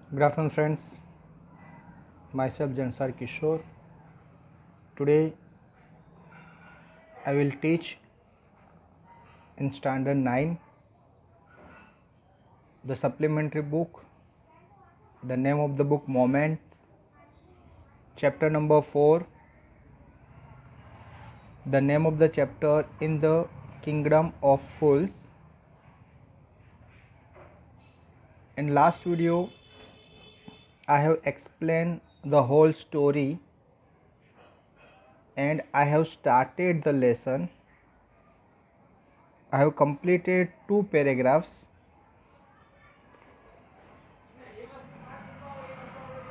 Good afternoon, friends. Myself, Jansar Kishore. Today, I will teach in Standard 9 the supplementary book. The name of the book, Moments. Chapter number 4. The name of the chapter, In the Kingdom of Fools. In last video, I have explained the whole story and I have started the lesson. I have completed 2 paragraphs.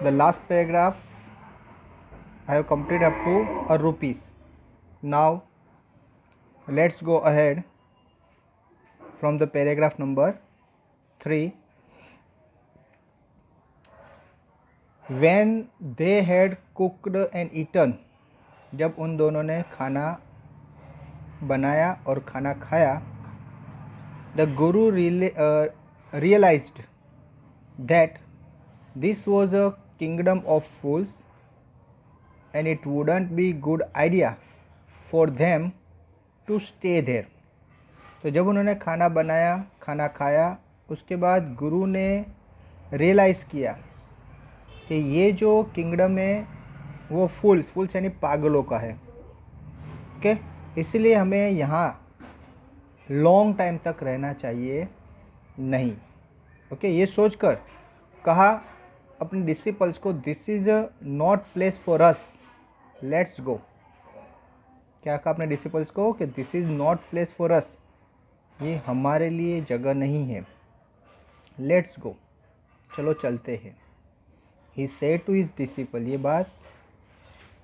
The last paragraph I have completed up to a rupees. Now let's go ahead from the paragraph number 3. When they had cooked and eaten, जब उन दोनों ने खाना बनाया और खाना खाया, the guru realized that this was a kingdom of fools and it wouldn't be good idea for them to stay there. तो जब उन्होंने खाना बनाया, खाना खाया, उसके बाद गुरु ने रियलाइज़ किया कि ये जो किंगडम है वो फूल्स यानी पागलों का है. ओके, इसलिए हमें यहाँ लॉन्ग टाइम तक रहना चाहिए नहीं. ओके, ये सोचकर कहा अपने डिसिपल्स को, this is not place for us, let's go. क्या कहा अपने डिसिपल्स को कि this is not place for us, ये हमारे लिए जगह नहीं है, लेट्स गो, चलो चलते हैं. He said to his disciple, ये बात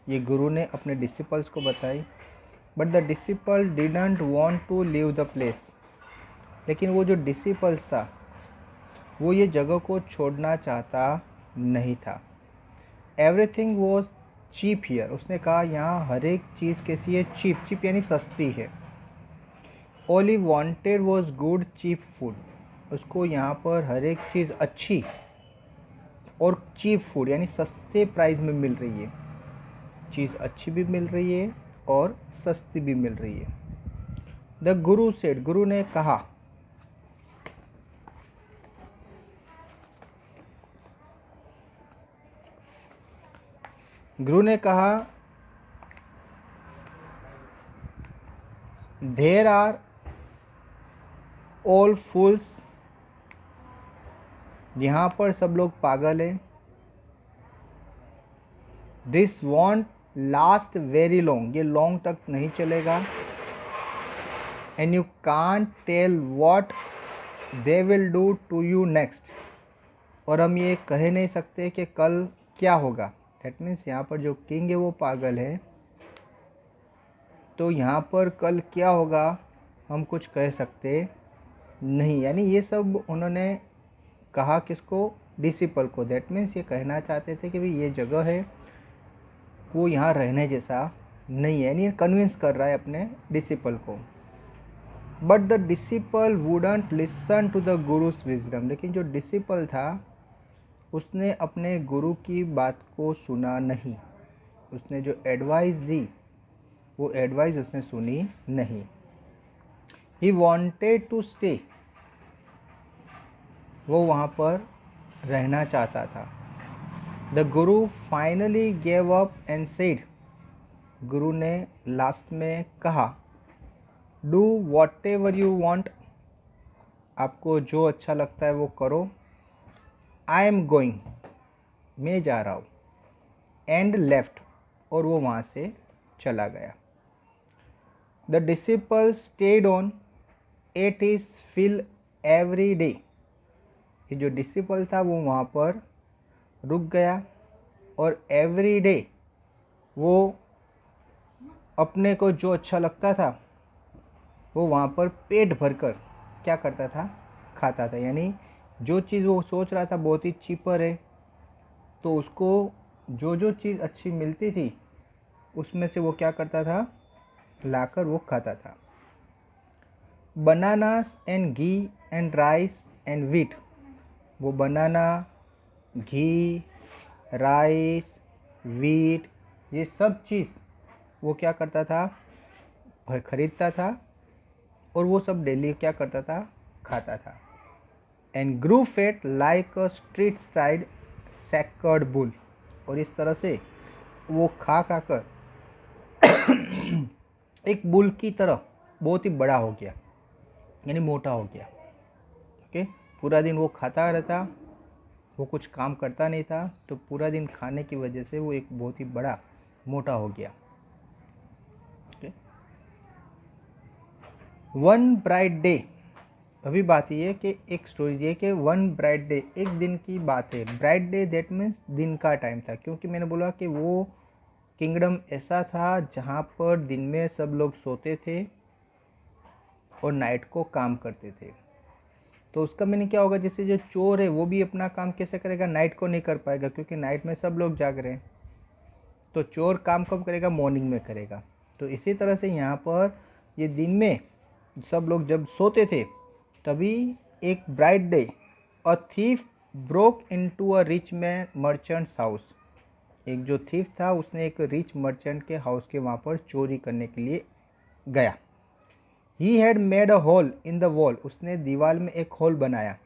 ये गुरु ने अपने डिसिपल्स को बताई. But the disciple didn't want to leave the place, लेकिन वो जो डिसिपल्स था वो ये जगह को छोड़ना चाहता नहीं था. एवरीथिंग वॉज चीप हियर, उसने कहा यहाँ हर एक चीज़ कैसी है, चीप यानी सस्ती है. All he wanted was good cheap food, उसको यहाँ पर हर एक चीज़ अच्छी और चीप फूड यानी सस्ते प्राइस में मिल रही है. चीज़ अच्छी भी मिल रही है और सस्ती भी मिल रही है. द गुरु सेड, गुरु ने कहा, देयर आर ऑल फूल्स, यहाँ पर सब लोग पागल हैं. This won't last very long, ये लॉन्ग तक नहीं चलेगा. And you can't tell what they will do to you next, और हम ये कह नहीं सकते कि कल क्या होगा. दैट मीन्स यहाँ पर जो किंग है वो पागल है, तो यहाँ पर कल क्या होगा हम कुछ कह सकते नहीं. यानी ये सब उन्होंने कहा किसको, डिसिपल को. दैट मीन्स ये कहना चाहते थे कि भाई ये जगह है वो यहाँ रहने जैसा नहीं है, यानी कन्विंस कर रहा है अपने डिसिपल को. But the disciple wouldn't listen to the guru's wisdom, लेकिन जो डिसिपल था उसने अपने गुरु की बात को सुना नहीं. उसने जो एडवाइस दी वो एडवाइस उसने सुनी नहीं. ही वॉन्टेड टू स्टे, वो वहाँ पर रहना चाहता था. The Guru finally gave up and said, गुरु ने लास्ट में कहा, do what ever you want, आपको जो अच्छा लगता है वो करो. आई एम गोइंग, मैं जा रहा हूँ. एंड लेफ्ट, और वो वहाँ से चला गया. The disciple stayed on, ate his fill every day, ये जो डिसिपल था वो वहाँ पर रुक गया और एवरी डे वो अपने को जो अच्छा लगता था वो वहाँ पर पेट भरकर क्या करता था, खाता था. यानी जो चीज़ वो सोच रहा था बहुत ही चीपर है, तो उसको जो जो चीज़ अच्छी मिलती थी उसमें से वो क्या करता था, लाकर वो खाता था. Bananas and ghee and rice and wheat, वो बनाना घी, राइस, वीट, ये सब चीज़ वो क्या करता था, खरीदता था और वो सब डेली क्या करता था, खाता था। And grew fat like a street side sacred bull, और इस तरह से वो खा कर एक बुल की तरह बहुत ही बड़ा हो गया, यानी मोटा हो गया। ओके, पूरा दिन वो खाता रहता, वो कुछ काम करता नहीं था, तो पूरा दिन खाने की वजह से वो एक बहुत ही बड़ा मोटा हो गया। ओके, वन ब्राइट डे, अभी बात ये कि एक स्टोरी ये कि वन ब्राइट डे, एक दिन की बात है। ब्राइट डे दैट मीन्स दिन का टाइम था, क्योंकि मैंने बोला कि वो किंगडम ऐसा था जहाँ पर दिन में सब लोग सोते थे और नाइट को काम करते थे। तो उसका मीनिंग क्या होगा, जैसे जो चोर है वो भी अपना काम कैसे करेगा, नाइट को नहीं कर पाएगा, क्योंकि नाइट में सब लोग जाग रहे हैं। तो चोर काम कब करेगा, मॉर्निंग में करेगा। तो इसी तरह से यहाँ पर ये दिन में सब लोग जब सोते थे, तभी एक bright day a thief broke into a rich man merchants house, एक जो थीफ था उसने एक रिच मर्चेंट के हाउस के वहाँ पर चोरी करने के लिए गया। He had made a hole in the wall, उसने दीवार में एक होल बनाया।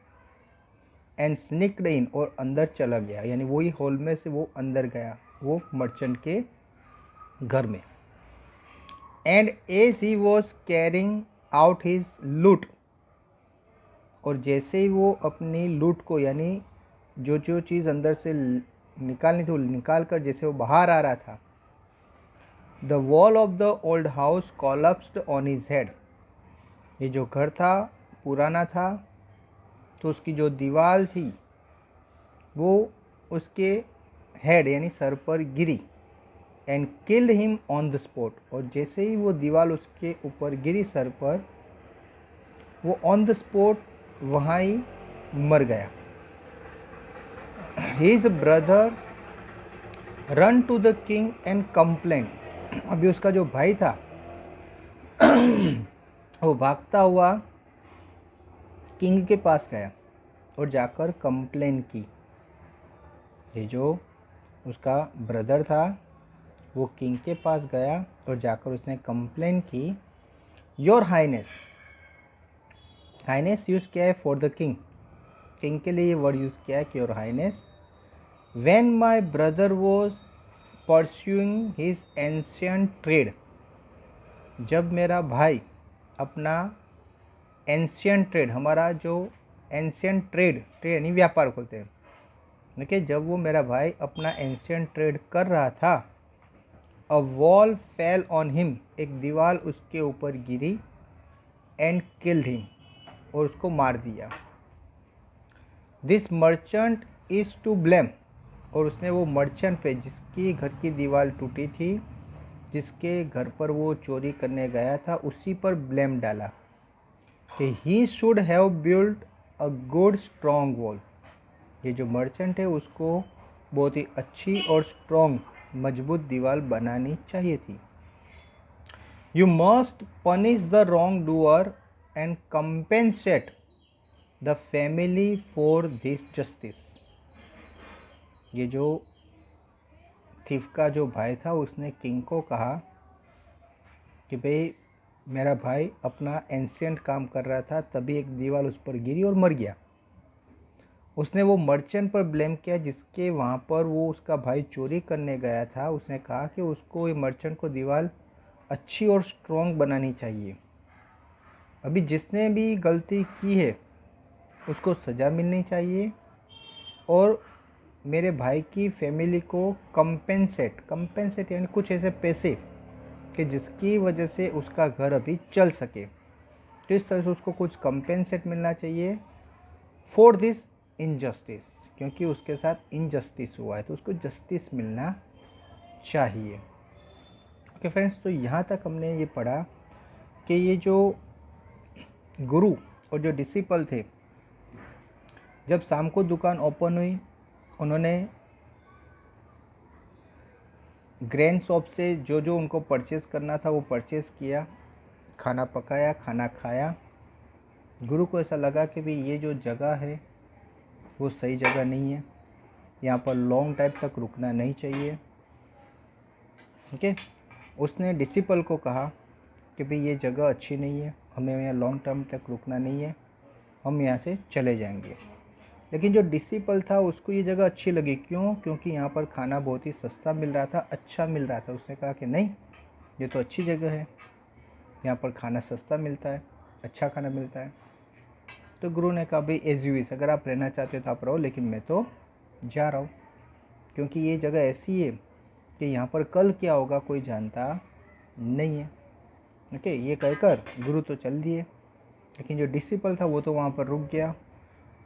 एंड स्निक्ड इन, और अंदर चला गया, यानी वही होल में से वो अंदर गया, वो मर्चेंट के घर में। And as he was carrying out his loot, और जैसे ही वो अपनी लूट को, यानी जो जो चीज़ अंदर से निकालनी थी वो निकाल कर जैसे वो बाहर आ रहा था, the wall of the old house collapsed on his head, ये जो घर था पुराना था, तो उसकी जो दीवार थी वो उसके हेड यानी सर पर गिरी। And killed him on the spot, और जैसे ही वो दीवार उसके ऊपर गिरी सर पर, वो ऑन द स्पॉट वहाँ ही मर गया। His brother run to the king and complain, अभी उसका जो भाई था वो भागता हुआ किंग के पास गया और जाकर कंप्लेन की। ये जो उसका ब्रदर था वो किंग के पास गया और जाकर उसने कंप्लेन की, योर हाइनेस, हाइनेस यूज़ किया है फॉर द किंग, किंग के लिए ये वर्ड यूज़ किया है कि your highness, when my brother was pursuing his ancient trade, जब मेरा भाई अपना एंशियंट ट्रेड, हमारा जो एंशियंट ट्रेड यानी व्यापार खोलते हैं, देखिए जब वो मेरा भाई अपना एंशियंट ट्रेड कर रहा था, a wall fell on him, एक दीवार उसके ऊपर गिरी, एंड किल्ड हिम, और उसको मार दिया। This merchant is to blame, और उसने वो मर्चेंट पे, जिसकी घर की दीवार टूटी थी, जिसके घर पर वो चोरी करने गया था, उसी पर ब्लेम डाला कि he should have build a good strong wall, ये जो मर्चेंट है उसको बहुत ही अच्छी और स्ट्रॉन्ग मजबूत दीवार बनानी चाहिए थी। You must punish the wrong doer and compensate the family for this justice, ये जो थीफ का जो भाई था उसने किंग को कहा कि भाई मेरा भाई अपना एंशियंट काम कर रहा था, तभी एक दीवार उस पर गिरी और मर गया। उसने वो मर्चेंट पर ब्लेम किया जिसके वहाँ पर वो उसका भाई चोरी करने गया था। उसने कहा कि उसको ये मर्चेंट को दीवार अच्छी और स्ट्रॉन्ग बनानी चाहिए। अभी जिसने भी गलती की है उसको सज़ा मिलनी चाहिए, और मेरे भाई की फैमिली को कंपेंसेट यानी कुछ ऐसे पैसे कि जिसकी वजह से उसका घर अभी चल सके, तो इस तरह से उसको कुछ कंपेंसेट मिलना चाहिए फॉर दिस इनजस्टिस, क्योंकि उसके साथ इनजस्टिस हुआ है तो उसको जस्टिस मिलना चाहिए। ओके फ्रेंड्स, तो यहाँ तक हमने ये पढ़ा कि ये जो गुरु और जो डिसिपल थे, जब शाम को दुकान ओपन हुई, उन्होंने ग्रेन शॉप से जो जो उनको परचेज़ करना था वो परचेज़ किया, खाना पकाया, खाना खाया। गुरु को ऐसा लगा कि भाई ये जो जगह है वो सही जगह नहीं है, यहाँ पर लॉन्ग टाइम तक रुकना नहीं चाहिए। ओके, उसने डिसिपल को कहा कि भाई ये जगह अच्छी नहीं है, हमें यहाँ लॉन्ग टर्म तक रुकना नहीं है, हम यहाँ से चले जाएंगे। लेकिन जो डिसिपल था उसको ये जगह अच्छी लगी। क्यों? क्योंकि यहाँ पर खाना बहुत ही सस्ता मिल रहा था, अच्छा मिल रहा था। उसने कहा कि नहीं, ये तो अच्छी जगह है, यहाँ पर खाना सस्ता मिलता है, अच्छा खाना मिलता है। तो गुरु ने कहा भाई एज यू विश, अगर आप रहना चाहते हो तो आप रहो, लेकिन मैं तो जा रहा हूँ, क्योंकि ये जगह ऐसी है कि यहाँ पर कल क्या होगा कोई जानता नहीं है। ओके, ये कहकर गुरु तो चल दिए, लेकिन जो डिसिपल था वो तो वहाँ पर रुक गया।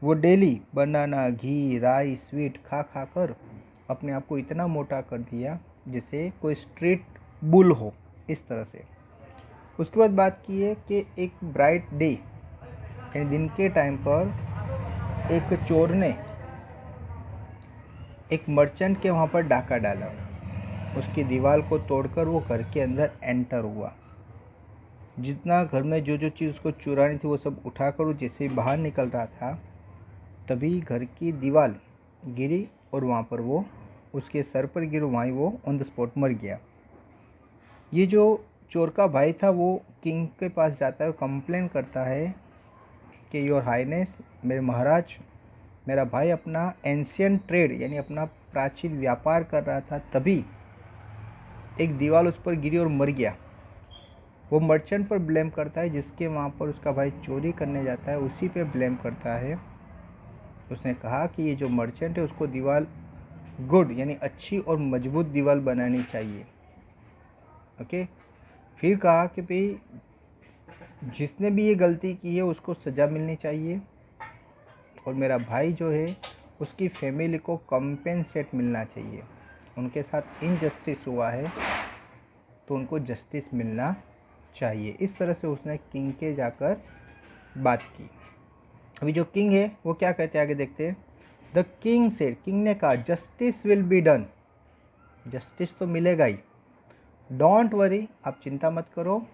वो डेली बनाना, घी, राई, स्वीट खा खा कर अपने आप को इतना मोटा कर दिया जैसे कोई स्ट्रीट बुल हो, इस तरह से। उसके बाद बात की है कि एक ब्राइट डे यानी दिन के टाइम पर एक चोर ने एक मर्चेंट के वहाँ पर डाका डाला। उसकी दीवार को तोड़कर वो घर के अंदर एंटर हुआ। जितना घर में जो जो चीज़ उसको चुरानी थी वो सब उठाकर वो जैसे ही बाहर निकल रहा था, तभी घर की दीवार गिरी और वहाँ पर वो उसके सर पर गिर, वहीं वो ऑन द स्पॉट मर गया। ये जो चोर का भाई था वो किंग के पास जाता है और कंप्लेन करता है कि योर हाइनेस, मेरे महाराज, मेरा भाई अपना एंशियंट ट्रेड यानी अपना प्राचीन व्यापार कर रहा था, तभी एक दीवार उस पर गिरी और मर गया। वो मर्चेंट पर ब्लेम करता है, जिसके वहाँ पर उसका भाई चोरी करने जाता है उसी पे ब्लेम करता है। उसने कहा कि ये जो मर्चेंट है उसको दीवार गुड यानी अच्छी और मजबूत दीवार बनानी चाहिए। ओके, फिर कहा कि भाई जिसने भी ये गलती की है उसको सज़ा मिलनी चाहिए, और मेरा भाई जो है उसकी फैमिली को कंपेंसेट मिलना चाहिए। उनके साथ इनजस्टिस हुआ है तो उनको जस्टिस मिलना चाहिए। इस तरह से उसने किंग के जाकर बात की। अभी जो किंग है वो क्या कहते हैं आगे देखते हैं। द किंग सेड, किंग ने कहा, justice will be done, justice तो मिलेगा ही, डोंट वरी, आप चिंता मत करो,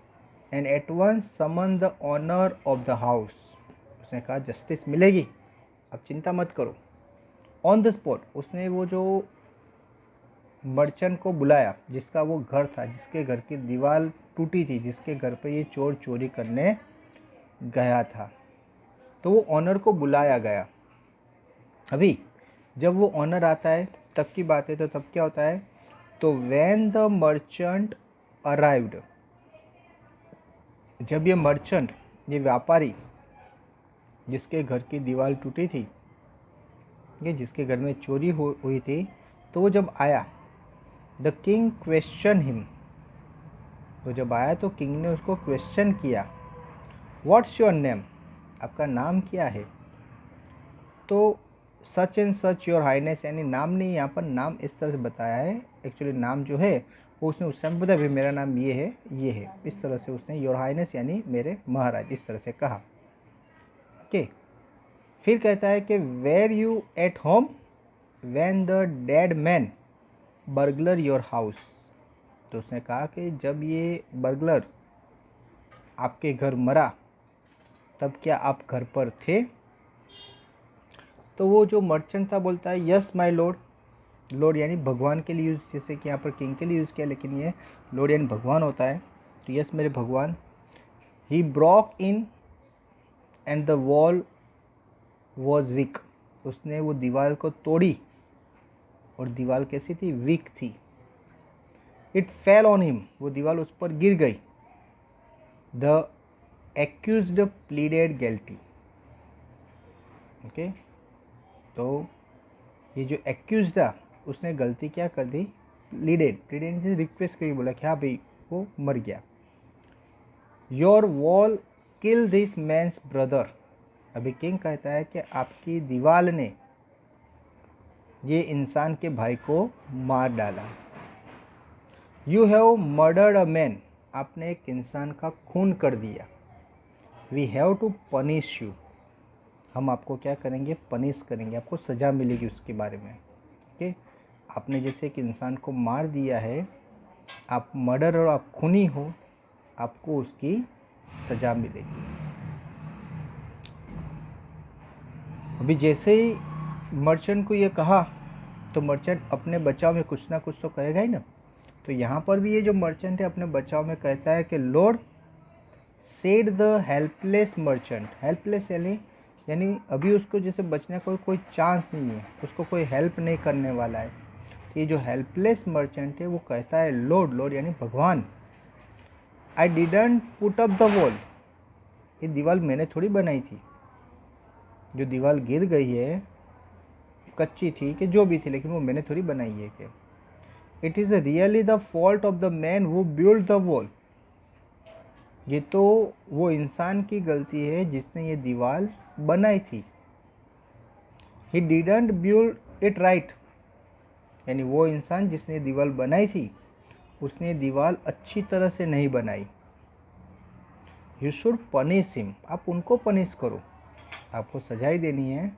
and at once summon the owner of the house. उसने कहा जस्टिस मिलेगी, आप चिंता मत करो। ऑन द स्पॉट उसने वो जो मर्चेंट को बुलाया जिसका वो घर था, जिसके घर की दीवार टूटी थी, जिसके घर पे ये चोर चोरी करने गया था, तो वो ऑनर को बुलाया गया। अभी जब वो ऑनर आता है तब की बात है, तो तब क्या होता है, तो व्हेन द मर्चेंट अराइव्ड, जब ये मर्चेंट, ये व्यापारी जिसके घर की दीवार टूटी थी, ये जिसके घर में चोरी हुई थी, तो वो जब आया, द किंग क्वेश्चन हिम, तो जब आया तो किंग ने उसको क्वेश्चन किया, व्हाट्स योर नेम, आपका नाम क्या है। तो such and such your highness, यानी नाम नहीं, यहाँ पर नाम इस तरह से बताया है, एक्चुअली नाम जो है वो उसने उस टाइम बताया, मेरा नाम ये है, ये है, इस तरह से उसने योर हाइनेस यानी मेरे महाराज इस तरह से कहा। ओके, फिर कहता है कि were you at home when the dead man burglar your house. तो उसने कहा कि जब ये बर्गलर आपके घर मरा तब क्या आप घर पर थे। तो वो जो मर्चेंट था बोलता है यस माय लॉर्ड, लॉर्ड यानी भगवान के लिए यूज़, जैसे कि यहाँ पर किंग के लिए यूज़ किया, लेकिन ये लॉर्ड यानी भगवान होता है, तो यस मेरे भगवान। He broke in and the wall was weak, उसने वो दीवार को तोड़ी और दीवार कैसी थी, वीक थी। इट फेल ऑन हिम, वो दीवार उस पर गिर गई। The accused pleaded guilty. Okay, तो ये जो एक्यूज था उसने गलती क्या कर दी, प्लीडेड, प्लीडेड से रिक्वेस्ट करी, बोला कि हाँ भाई वो मर गया। Your wall kill this man's brother, अभी किंग कहता है कि आपकी दीवार ने ये इंसान के भाई को मार डाला। You have murdered a man, आपने एक इंसान का खून कर दिया। We have to punish you, हम आपको क्या करेंगे, पनिश करेंगे, आपको सज़ा मिलेगी उसके बारे में। ओके, आपने जैसे एक इंसान को मार दिया है, आप मर्डर और आप खूनी हो, आपको उसकी सज़ा मिलेगी। अभी जैसे ही मर्चेंट को ये कहा तो मर्चेंट अपने बचाव में कुछ ना कुछ तो कहेगा ही ना। तो यहाँ पर भी ये जो मर्चेंट है अपने बचाव में कहता है कि Lord said the helpless merchant. Helpless यानी अभी उसको जैसे बचने का कोई चांस नहीं है, उसको कोई हेल्प नहीं करने वाला है। तो ये जो हेल्पलेस मर्चेंट है वो कहता है लॉर्ड, लॉर्ड यानी भगवान, I didn't put up the wall. ये दीवार मैंने थोड़ी बनाई थी, जो दीवार गिर गई है कच्ची थी कि जो भी थी, लेकिन वो मैंने थोड़ी बनाई है। कि it is really the fault of the man who build the wall. ये तो वो इंसान की गलती है जिसने ये दीवार बनाई थी। He didn't build it right, यानी वो इंसान जिसने दीवार बनाई थी उसने दीवार अच्छी तरह से नहीं बनाई। यू शुड पनिश हिम, आप उनको पनिश करो। आपको सजाई देनी है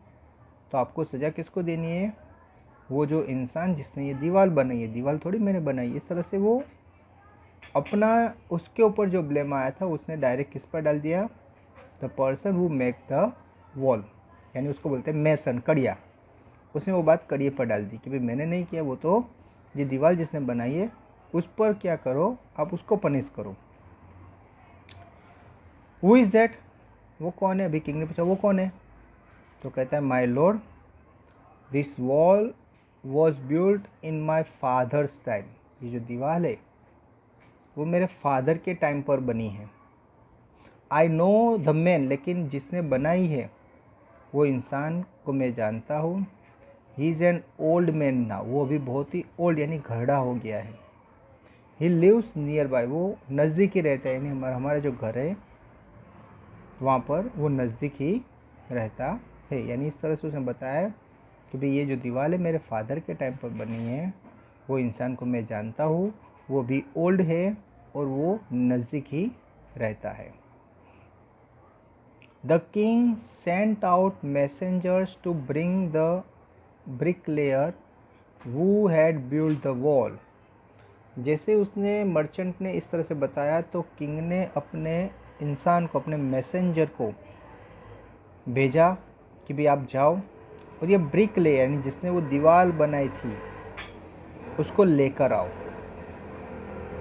तो आपको सज़ा किसको देनी है? वो जो इंसान जिसने ये दीवार बनाई है, दीवार थोड़ी मैंने बनाई। इस तरह से वो अपना, उसके ऊपर जो ब्लेम आया था उसने डायरेक्ट किस पर डाल दिया? The person who make the wall, यानी उसको बोलते हैं मेसन, कड़िया। उसने वो बात कड़िए पर डाल दी कि भाई मैंने नहीं किया, वो तो ये दीवार जिसने बनाई है उस पर क्या करो, आप उसको पनिश करो। हु इज़ दैट, वो कौन है? अभी किंग ने पूछा वो कौन है? तो कहता है my lord this wall was build in my father's time. ये जो दीवार है वो मेरे फादर के टाइम पर बनी है। आई नो द मैन, लेकिन जिसने बनाई है वो इंसान को मैं जानता हूँ। He is an old man now, वो अभी बहुत ही ओल्ड यानी घरड़ा हो गया है। ही लिव्स नियर बाय, वो नज़दीक ही रहता है, यानी हमारा जो घर है वहाँ पर वो नज़दीक ही रहता है। यानी इस तरह से उसने बताया कि भाई ये जो दीवार है मेरे फादर के टाइम पर बनी है, वो इंसान को मैं जानता हूँ, वो भी ओल्ड है और वो नज़दीक ही रहता है। The king sent out messengers to bring the bricklayer who had build the wall. जैसे उसने मर्चेंट ने इस तरह से बताया तो किंग ने अपने इंसान को, अपने मैसेंजर को भेजा कि भाई आप जाओ और ये ब्रिकलेयर यानी जिसने वो दीवार बनाई थी उसको लेकर आओ।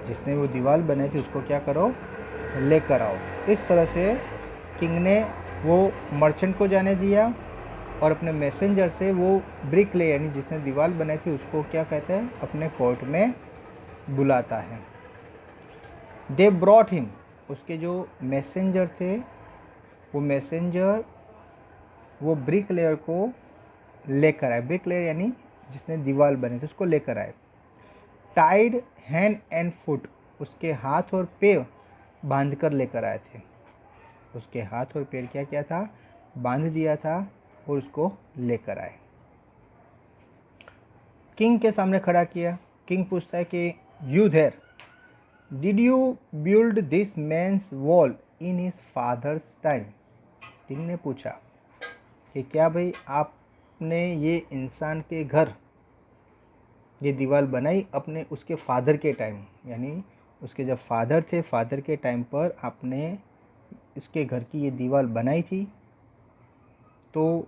जिसने वो दीवार बनाई थी उसको क्या करो? लेकर आओ। इस तरह से किंग ने वो मर्चेंट को जाने दिया और अपने मैसेंजर से वो ब्रिकलेयर यानी जिसने दीवार बनाई थी उसको क्या कहते हैं? अपने कोर्ट में बुलाता है। दे ब्रॉट हिम, उसके जो मैसेंजर थे वो मैसेंजर वो ब्रिकलेयर को लेकर आए। ब्रिकलेयर यानी जिसने दीवार बनी थी उसको लेकर आए। टाइड हैंड एंड फुट, उसके हाथ और पैर बांध कर लेकर आए थे। उसके हाथ और पैर क्या क्या था? बांध दिया था और उसको लेकर आए। किंग के सामने खड़ा किया। किंग पूछता है कि you there, did you build this man's wall in his father's time? King ने पूछा कि क्या भाई आपने ये इंसान के घर, ये दीवार बनाई अपने उसके फादर के टाइम, यानी उसके जब फादर थे, फादर के टाइम पर आपने उसके घर की ये दीवार बनाई थी? तो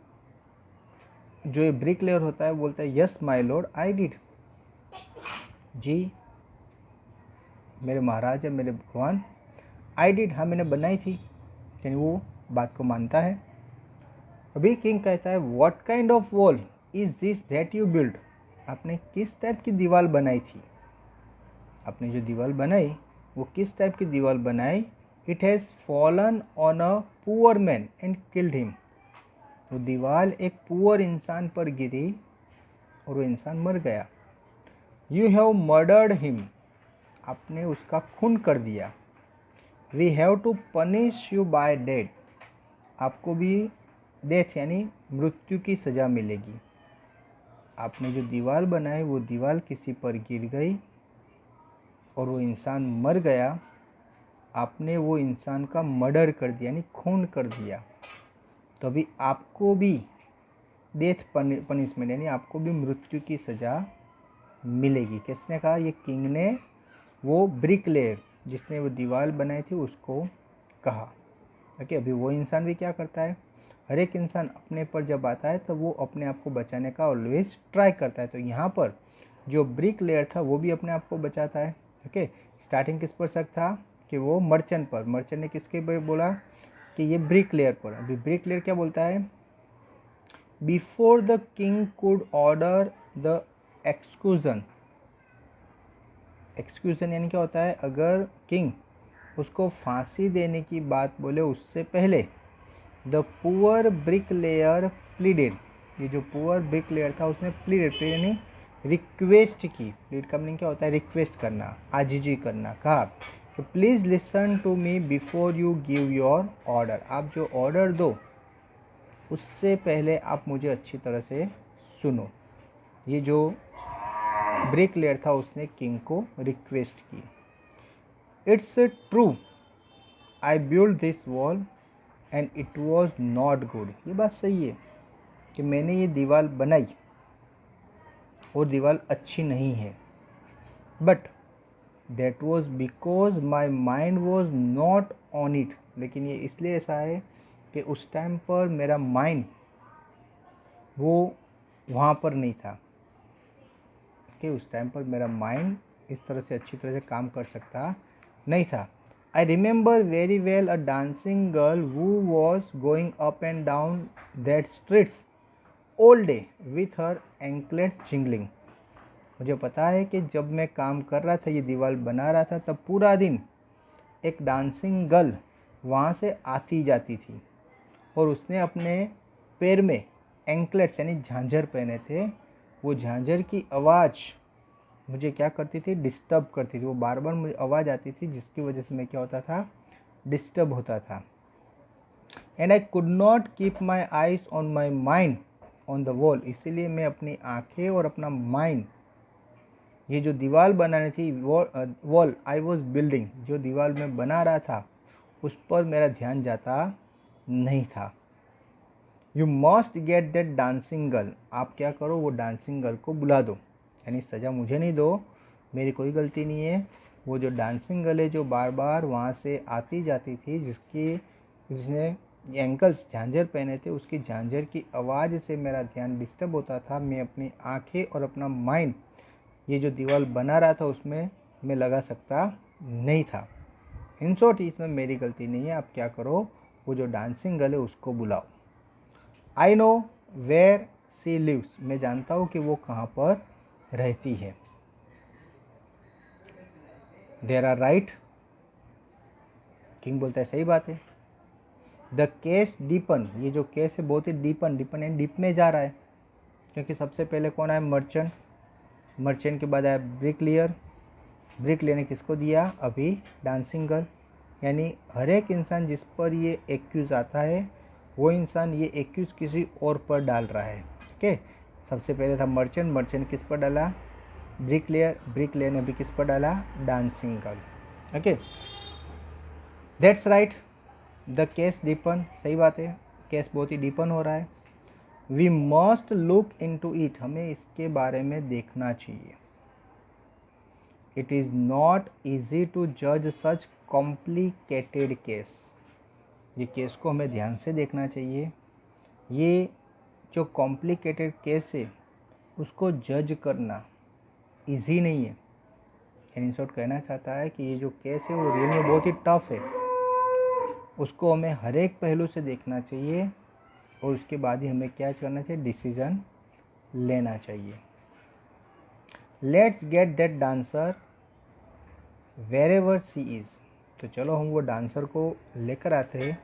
जो ये ब्रिकलेयर होता है बोलता है yes my lord I did. जी मेरे महाराज है, मेरे भगवान, आई डिड, हाँ मैंने बनाई थी। यानी वो बात को मानता है। अभी किंग कहता है what kind of wall is this that you build? आपने किस टाइप की दीवार बनाई थी? आपने जो दीवार बनाई वो किस टाइप की दीवार बनाई? It has fallen on a poor man and killed him. वो दीवार एक पुअर इंसान पर गिरी और वो इंसान मर गया। यू हैव मर्डर्ड हिम, आपने उसका खून कर दिया। We have to punish you by death, आपको भी डेथ यानी मृत्यु की सज़ा मिलेगी। आपने जो दीवार बनाई वो दीवार किसी पर गिर गई और वो इंसान मर गया, आपने वो इंसान का मर्डर कर दिया यानी खून कर दिया, तो अभी आपको भी डेथ पनिशमेंट यानी आपको भी मृत्यु की सज़ा मिलेगी। किसने कहा? ये किंग ने वो ब्रिकलेयर जिसने वो दीवार बनाई थी उसको कहा। ओके, अभी वो इंसान भी क्या करता है? हर एक इंसान अपने पर जब आता है तो वो अपने आप को बचाने का ऑलवेज ट्राई करता है। तो यहाँ पर जो ब्रिक लेयर था वो भी अपने आप को बचाता है। ओके, स्टार्टिंग किस पर शक था कि वो मर्चेंट पर, मर्चेंट ने किसके पर बोला कि ये ब्रिक लेयर पर। अभी ब्रिक लेयर क्या बोलता है, before the king could order the execution. Execution यानी क्या होता है, अगर किंग उसको फांसी देने की बात बोले उससे पहले the poor brick layer pleaded, ये जो पुअर ब्रिक लेयर था उसने प्लीडेड यानी रिक्वेस्ट की। प्लीड का मीनिंग क्या होता है, रिक्वेस्ट करना, आजिजी करना। कहा कि please listen to me before you give your order, आप जो ऑर्डर दो उससे पहले आप मुझे अच्छी तरह से सुनो। ये जो ब्रिक लेयर था उसने किंग को रिक्वेस्ट की। It's true I build this wall and it was not good, ये बात सही है कि मैंने ये दीवार बनाई और दीवार अच्छी नहीं है, but that was because my mind was not on it, लेकिन ये इसलिए ऐसा है कि उस टाइम पर मेरा माइंड वो वहाँ पर नहीं था, कि उस टाइम पर मेरा माइंड इस तरह से अच्छी तरह से काम कर सकता नहीं था। I remember very well a dancing girl who was going up and down that streets all day with her anklets jingling. मुझे पता है कि जब मैं काम कर रहा था, ये दीवार बना रहा था, तब पूरा दिन एक डांसिंग गर्ल वहाँ से आती जाती थी और उसने अपने पैर में एंकलेट्स यानी झांझर पहने थे। वो झांझर की आवाज़ मुझे क्या करती थी, डिस्टर्ब करती थी। वो बार बार मुझे आवाज़ आती थी जिसकी वजह से मैं क्या होता था, डिस्टर्ब होता था। And I could not keep my eyes on my mind on the wall, इसीलिए मैं अपनी आंखें और अपना माइंड, ये जो दीवार बनानी थी वॉल आई वॉज बिल्डिंग, जो दीवार में बना रहा था उस पर मेरा ध्यान जाता नहीं था। You must get that dancing girl, आप क्या करो, वो डांसिंग गर्ल को बुला दो, यानी सज़ा मुझे नहीं दो, मेरी कोई गलती नहीं है। वो जो डांसिंग गर्ल है जो बार बार वहाँ से आती जाती थी, जिसने एंकल्स झांझर पहने थे, उसकी झांझर की आवाज़ से मेरा ध्यान डिस्टर्ब होता था। मैं अपनी आंखें और अपना माइंड ये जो दीवार बना रहा था उसमें मैं लगा सकता नहीं था। इन शॉर्ट इसमें मेरी गलती नहीं है, आप क्या करो, वो जो डांसिंग गर्ल है उसको बुलाओ। I know where she lives, मैं जानता हूँ कि वो कहाँ पर रहती है। देर आर राइट, किंग बोलता है सही बात है। द केस डीपन, ये जो केस है बहुत ही डीपन एंड डीप में जा रहा है, क्योंकि सबसे पहले कौन आया, मर्चेंट, मर्चेंट के बाद आया ब्रिक लेयर, ब्रिक लेयर ने किसको दिया, अभी डांसिंग गर्ल। यानी हर एक इंसान जिस पर ये एक्यूज़ आता है वो इंसान ये एक्यूज़ किसी और पर डाल रहा है। ओके, सबसे पहले था मर्चेंट, मर्चेंट किस पर डाला, ब्रिक लेयर ने भी किस पर डाला, dancing girl. Okay, that's right, the case deepen, सही बात है, केस बहुत ही डीपन हो रहा है। We must look into it, हमें इसके बारे में देखना चाहिए। It is not easy to जज सच कॉम्प्लिकेटेड केस, ये केस को हमें ध्यान से देखना चाहिए। ये जो कॉम्प्लिकेटेड केस है उसको जज करना इजी नहीं है। इन शॉर्ट कहना चाहता है कि ये जो केस है वो रियल में बहुत ही टफ है, उसको हमें हर एक पहलू से देखना चाहिए और उसके बाद ही हमें क्या करना चाहिए, डिसीज़न लेना चाहिए। Let's get that dancer wherever she is, तो चलो हम वो डांसर को लेकर आते हैं।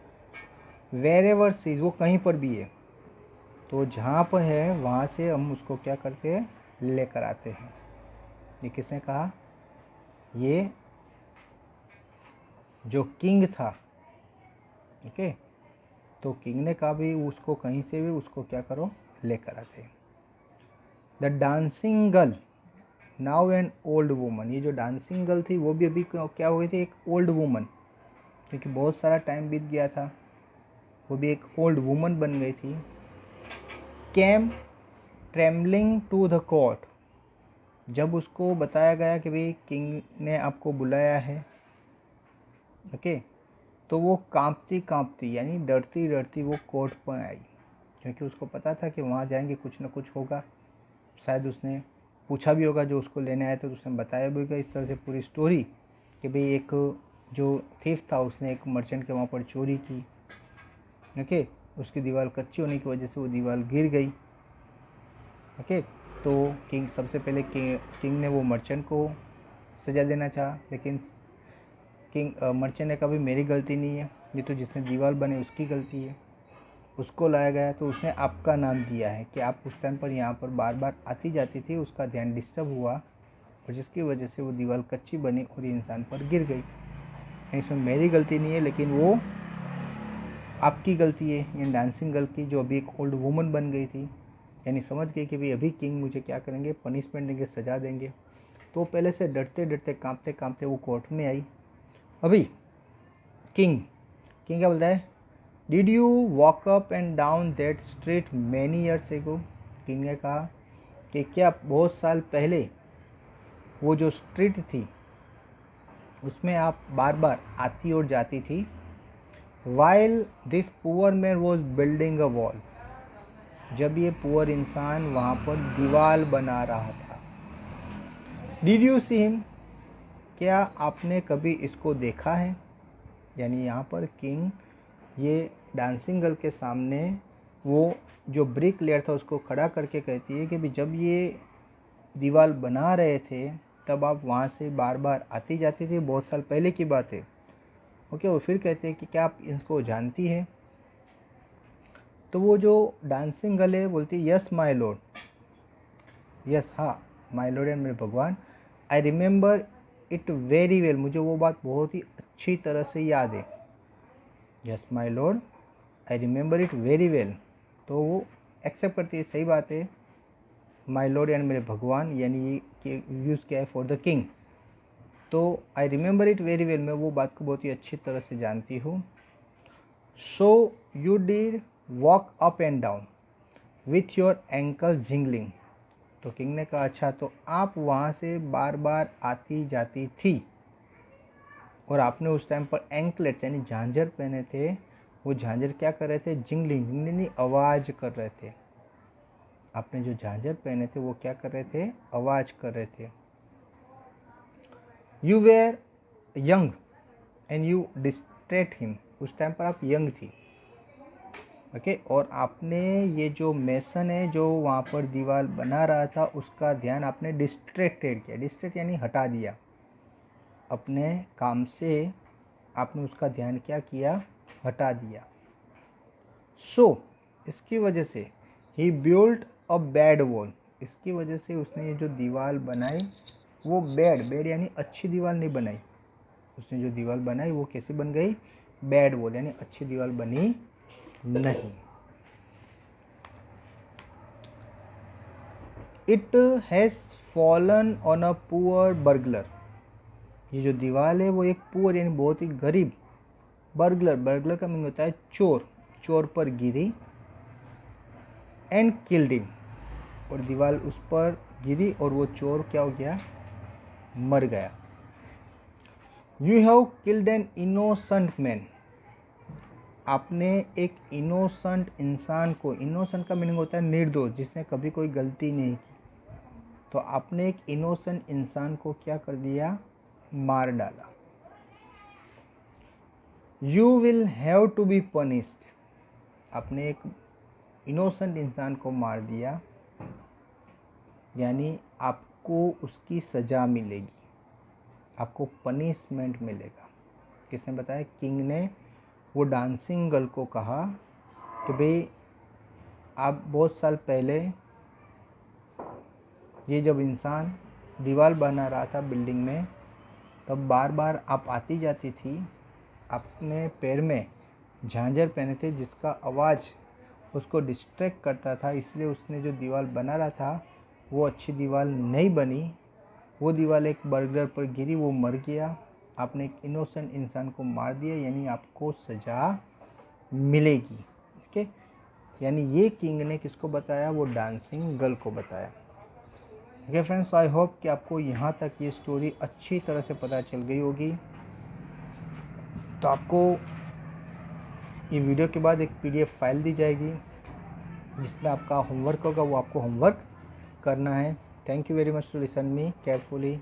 वेर एवर सी इज़, वो कहीं पर भी है, तो जहाँ पर है वहाँ से हम उसको क्या करते हैं, लेकर आते हैं। ये किसने कहा, ये जो किंग था। ओके, तो किंग ने कहा भी उसको कहीं से भी उसको क्या करो, लेकर आते हैं। The dancing girl now an old woman, ये जो डांसिंग गर्ल थी वो भी अभी क्या हो गई थी, एक ओल्ड वूमन, क्योंकि बहुत सारा टाइम बीत गया था, वो भी एक ओल्ड वूमन बन गई थी। केम ट्रेमलिंग टू द कोर्ट, जब उसको बताया गया कि भाई किंग ने आपको बुलाया है, ओके, तो वो कांपती कांपती यानी डरती डरती वो कोर्ट पर आई, क्योंकि उसको पता था कि वहाँ जाएंगे कुछ ना कुछ होगा। शायद उसने पूछा भी होगा जो उसको लेने आया, तो उसने बताया भी होगा इस तरह से पूरी स्टोरी कि भाई एक जो थीफ था उसने एक मर्चेंट के वहाँ पर चोरी की। ओके, उसकी दीवार कच्ची होने की वजह से वो दीवार गिर गई। ओके, तो किंग सबसे पहले किंग ने वो मर्चेंट को सज़ा देना चाहा, लेकिन मर्चेंट ने कहा भी मेरी गलती नहीं है, ये तो जिसने दीवार बने उसकी गलती है। उसको लाया गया तो उसने आपका नाम दिया है कि आप उस टाइम पर यहाँ पर बार बार आती जाती थी, उसका ध्यान डिस्टर्ब हुआ और जिसकी वजह से वो दीवार कच्ची बनी और इंसान पर गिर गई। इसमें मेरी गलती नहीं है, लेकिन वो आपकी गलती है, ये डांसिंग गर्ल की, जो अभी एक ओल्ड वुमन बन गई थी, यानी समझ गई कि भाई अभी किंग मुझे क्या करेंगे, पनिशमेंट देंगे, सज़ा देंगे। तो पहले से डरते डरते कांपते कांपते वो कोर्ट में आई। अभी किंग क्या बोलता है, did you walk up and down that street many years ago. King ने कहा कि क्या बहुत साल पहले वो जो स्ट्रीट थी उसमें आप बार बार आती और जाती थी। While this poor man was building a wall, जब ये पुअर इंसान वहाँ पर दीवार बना रहा था। डिड यू सी हिम, क्या आपने कभी इसको देखा है। यानी यहाँ पर किंग ये डांसिंग गर्ल के सामने वो जो ब्रिक लेयर था उसको खड़ा करके कहती है कि भी जब ये दीवार बना रहे थे तब आप वहाँ से बार बार आती जाती थी, बहुत साल पहले की बात है। ओके, वो फिर कहते हैं कि क्या आप इसको जानती है। तो वो जो डांसिंग गर्ल है बोलती है यस माय लॉर्ड, यस हाँ माय लॉर्ड एंड मेरे भगवान, आई रिमेंबर इट वेरी वेल, मुझे वो बात बहुत ही अच्छी तरह से याद है। Yes my lord I remember it very well, तो वो एक्सेप्ट करती है, सही बात है, माय लॉर्ड यानी मेरे भगवान, यानी ये यूज़ किया है फॉर द किंग। तो I remember it very well, मैं वो बात को बहुत ही अच्छी तरह से जानती हूँ। So you did walk up and down with your ankle jingling. तो किंग ने कहा अच्छा, तो आप वहाँ से बार बार आती जाती थी और आपने उस टाइम पर एंकलेट्स यानी झांझर पहने थे। वो झांझर क्या कर रहे थे, जिंगलिंग, जिंगलिंग आवाज़ कर रहे थे। आपने जो झांझर पहने थे वो क्या कर रहे थे, आवाज़ कर रहे थे। You were young and you distract him, उस टाइम पर आप यंग थी। ओके, और आपने ये जो मेसन है जो वहाँ पर दीवार बना रहा था उसका ध्यान आपने डिस्ट्रैक्टेड किया। डिस्ट्रैक्ट यानी हटा दिया, अपने काम से आपने उसका ध्यान क्या किया, हटा दिया। सो इसकी वजह से ही बिल्ट अ बैड वॉल, इसकी वजह से उसने ये जो दीवार बनाई वो बैड यानी अच्छी दीवार नहीं बनाई। उसने जो दीवार बनाई वो कैसे बन गई, बैड वॉल यानी अच्छी दीवार बनी नहीं। It has fallen on a poor burglar, ये जो दीवार है वो एक पुअर यानी बहुत ही गरीब, बर्गलर का मीनिंग होता है चोर, चोर पर गिरी। एंड किल्ड हिम, और दीवार उस पर गिरी और वो चोर क्या हो गया, मर गया। You have killed an innocent man, आपने एक इनोसेंट इंसान को, इनोसेंट का मीनिंग होता है निर्दोष, जिसने कभी कोई गलती नहीं की, तो आपने एक इनोसेंट इंसान को क्या कर दिया, मार डाला। You will have to be punished, आपने एक इनोसेंट इंसान को मार दिया यानी आपको उसकी सज़ा मिलेगी, आपको पनिशमेंट मिलेगा। किसने बताया, किंग ने वो डांसिंग गर्ल को कहा कि भाई आप बहुत साल पहले ये जब इंसान दीवार बना रहा था बिल्डिंग में तब बार बार आप आती जाती थी, अपने पैर में झांझर पहने थे जिसका आवाज़ उसको डिस्ट्रैक्ट करता था, इसलिए उसने जो दीवार बना रहा था वो अच्छी दीवार नहीं बनी, वो दीवार एक बर्गर पर गिरी, वो मर गया, आपने एक इनोसेंट इंसान को मार दिया यानी आपको सज़ा मिलेगी। ओके, यानी ये किंग ने किसको बताया, वो डांसिंग गर्ल को बताया। ओके फ्रेंड्स, आई होप कि आपको यहाँ तक ये स्टोरी अच्छी तरह से पता चल गई होगी। तो आपको ये वीडियो के बाद एक PDF फाइल दी जाएगी जिसमें आपका होमवर्क होगा, वो आपको होमवर्क करना है। Thank you very much to listen me carefully.